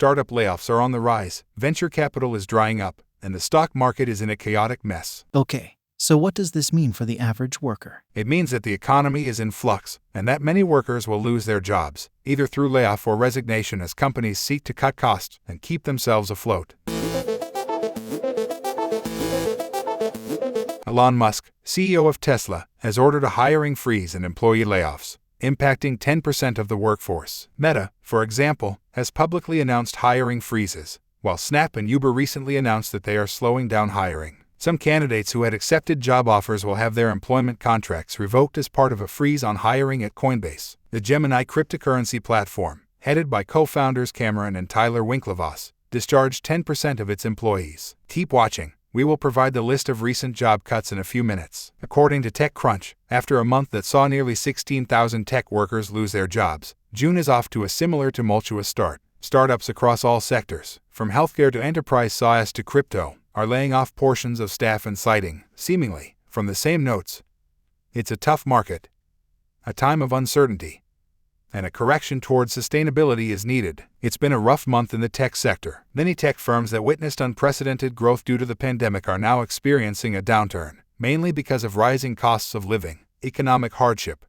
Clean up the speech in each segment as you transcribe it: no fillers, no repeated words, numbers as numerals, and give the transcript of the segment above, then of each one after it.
startup layoffs are on the rise, venture capital is drying up, and the stock market is in a chaotic mess. Okay, so what does this mean for the average worker? It means that the economy is in flux, and that many workers will lose their jobs, either through layoff or resignation as companies seek to cut costs and keep themselves afloat. Elon Musk, CEO of Tesla, has ordered a hiring freeze and employee layoffs, impacting 10% of the workforce. Meta, for example, has publicly announced hiring freezes, while Snap and Uber recently announced that they are slowing down hiring. Some candidates who had accepted job offers will have their employment contracts revoked as part of a freeze on hiring at Coinbase, the Gemini cryptocurrency platform, headed by co-founders Cameron and Tyler Winklevoss, discharged 10% of its employees. Keep watching. We will provide the list of recent job cuts in a few minutes. According to TechCrunch, after a month that saw nearly 16,000 tech workers lose their jobs, June is off to a similar tumultuous start. Startups across all sectors, from healthcare to enterprise SaaS to crypto, are laying off portions of staff and citing, seemingly, from the same notes. It's a tough market, a time of uncertainty, and a correction towards sustainability is needed. It's been a rough month in the tech sector. Many tech firms that witnessed unprecedented growth due to the pandemic are now experiencing a downturn, mainly because of rising costs of living, economic hardship,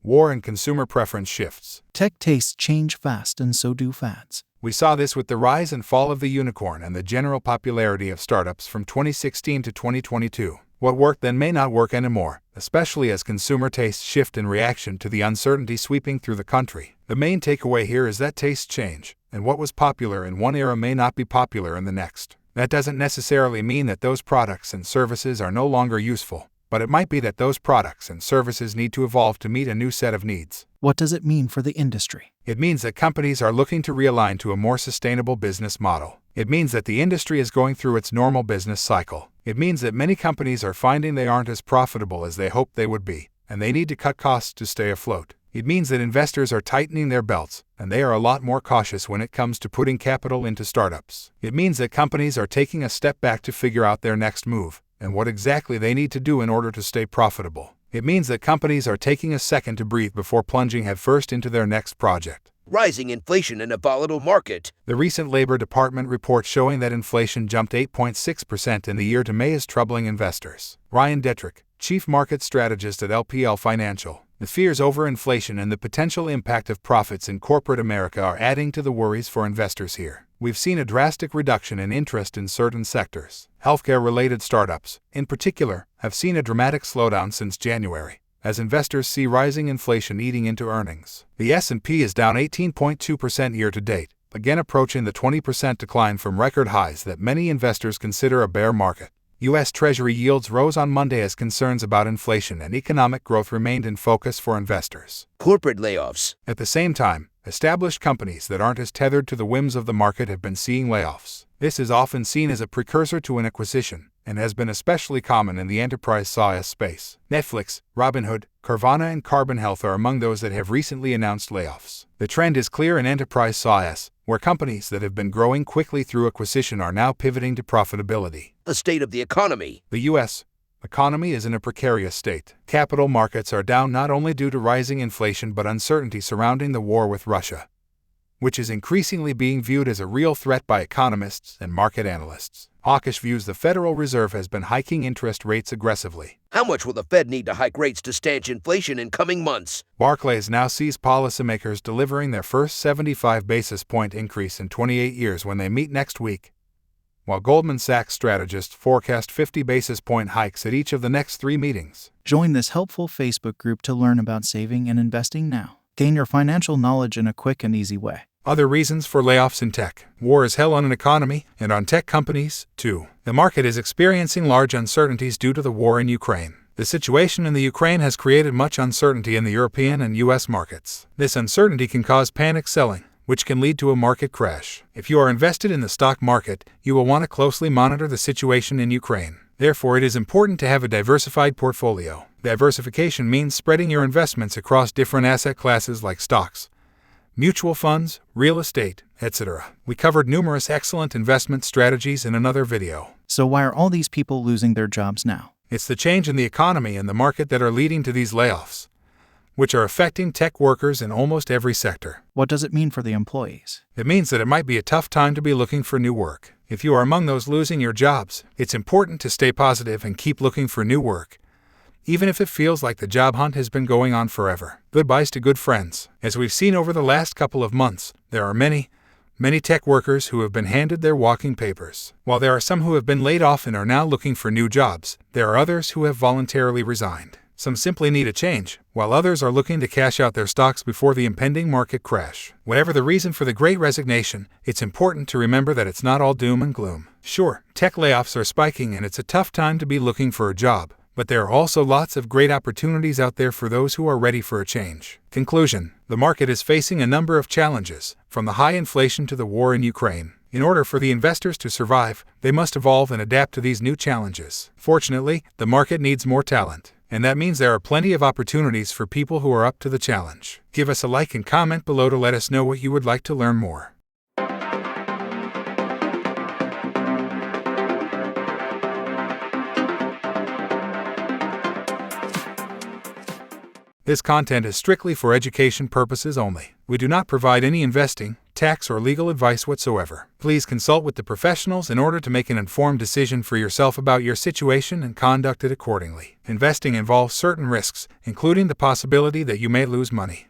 war, and consumer preference shifts. Tech tastes change fast, and so do fads. We saw this with the rise and fall of the unicorn and the general popularity of startups from 2016 to 2022. What worked then may not work anymore, especially as consumer tastes shift in reaction to the uncertainty sweeping through the country. The main takeaway here is that tastes change, and what was popular in one era may not be popular in the next. That doesn't necessarily mean that those products and services are no longer useful, but it might be that those products and services need to evolve to meet a new set of needs. What does it mean for the industry? It means that companies are looking to realign to a more sustainable business model. It means that the industry is going through its normal business cycle. It means that many companies are finding they aren't as profitable as they hoped they would be, and they need to cut costs to stay afloat. It means that investors are tightening their belts, and they are a lot more cautious when it comes to putting capital into startups. It means that companies are taking a step back to figure out their next move, and what exactly they need to do in order to stay profitable. It means that companies are taking a second to breathe before plunging headfirst into their next project. Rising inflation in a volatile market. The recent Labor Department report showing that inflation jumped 8.6% in the year to May is troubling investors. Ryan Detrick, chief market strategist at LPL Financial, the fears over inflation and the potential impact of profits in corporate America are adding to the worries for investors here. We've seen a drastic reduction in interest in certain sectors. Healthcare-related startups, in particular, have seen a dramatic slowdown since January, as investors see rising inflation eating into earnings. The S&P is down 18.2% year-to-date, again approaching the 20% decline from record highs that many investors consider a bear market. U.S. Treasury yields rose on Monday as concerns about inflation and economic growth remained in focus for investors. Corporate layoffs. At the same time, established companies that aren't as tethered to the whims of the market have been seeing layoffs. This is often seen as a precursor to an acquisition, and has been especially common in the enterprise SaaS space. Netflix, Robinhood, Carvana, and Carbon Health are among those that have recently announced layoffs. The trend is clear in enterprise SaaS, where companies that have been growing quickly through acquisition are now pivoting to profitability. The state of the economy. The U.S. economy is in a precarious state. Capital markets are down not only due to rising inflation but uncertainty surrounding the war with Russia, which is increasingly being viewed as a real threat by economists and market analysts. Hawkish views the Federal Reserve has been hiking interest rates aggressively. How much will the Fed need to hike rates to stanch inflation in coming months? Barclays now sees policymakers delivering their first 75 basis point increase in 28 years when they meet next week, while Goldman Sachs strategists forecast 50 basis point hikes at each of the next 3 meetings. Join this helpful Facebook group to learn about saving and investing now. Gain your financial knowledge in a quick and easy way. Other reasons for layoffs in tech. War is hell on an economy, and on tech companies, too. The market is experiencing large uncertainties due to the war in Ukraine. The situation in the Ukraine has created much uncertainty in the European and U.S. markets. This uncertainty can cause panic selling, which can lead to a market crash. If you are invested in the stock market, you will want to closely monitor the situation in Ukraine. Therefore, it is important to have a diversified portfolio. Diversification means spreading your investments across different asset classes like stocks, mutual funds, real estate, etc. We covered numerous excellent investment strategies in another video. So why are all these people losing their jobs now? It's the change in the economy and the market that are leading to these layoffs. which are affecting tech workers in almost every sector. What does it mean for the employees? It means that it might be a tough time to be looking for new work. If you are among those losing your jobs, it's important to stay positive and keep looking for new work, even if it feels like the job hunt has been going on forever. Goodbyes to good friends. As we've seen over the last couple of months, there are many tech workers who have been handed their walking papers. While there are some who have been laid off and are now looking for new jobs, there are others who have voluntarily resigned. Some simply need a change, while others are looking to cash out their stocks before the impending market crash. Whatever the reason for the Great Resignation, it's important to remember that it's not all doom and gloom. Sure, tech layoffs are spiking and it's a tough time to be looking for a job, but there are also lots of great opportunities out there for those who are ready for a change. Conclusion: the market is facing a number of challenges, from the high inflation to the war in Ukraine. In order for the investors to survive, they must evolve and adapt to these new challenges. Fortunately, the market needs more talent, and that means there are plenty of opportunities for people who are up to the challenge. Give us a like and comment below to let us know what you would like to learn more. This content is strictly for education purposes only. We do not provide any investing, tax, or legal advice whatsoever. Please consult with the professionals in order to make an informed decision for yourself about your situation and conduct it accordingly. Investing involves certain risks, including the possibility that you may lose money.